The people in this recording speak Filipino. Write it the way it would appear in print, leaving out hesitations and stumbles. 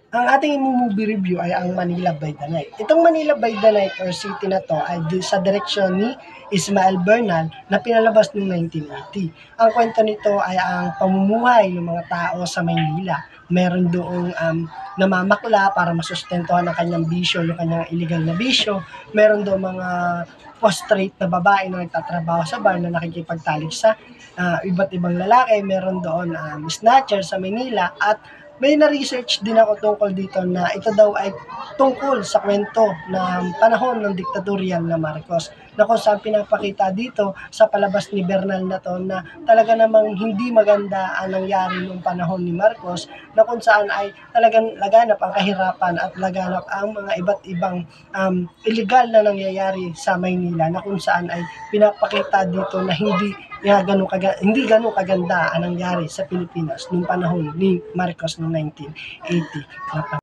Ang ating movie review ay ang Manila by the Night. Itong Manila by the Night or city na to ay sa direksyon ni Ismael Bernal na pinalabas noong 1980. Ang kwento nito ay ang pamumuhay ng mga tao sa Maynila. Meron doong namamakla para masustentuhan ang kanyang bisyo, yung kanyang illegal na bisyo. Meron doong mga prostrate na babae na nagtatrabaho sa bar na nakikipagtalik sa iba't ibang lalaki. Meron doon snatcher sa Manila at may na-research din ako tungkol dito na ito daw ay tungkol sa kwento ng panahon ng diktatorial na Marcos na kung saan pinapakita dito sa palabas ni Bernal na to na talaga namang hindi maganda ang nangyari noong panahon ni Marcos na kung saan ay talagang laganap ang kahirapan at laganap ang mga iba't ibang illegal na nangyayari sa Maynila na kung saan ay pinapakita dito na hindi ganun kaganda ang nangyari sa Pilipinas noong panahon ni Marcos noong 1980.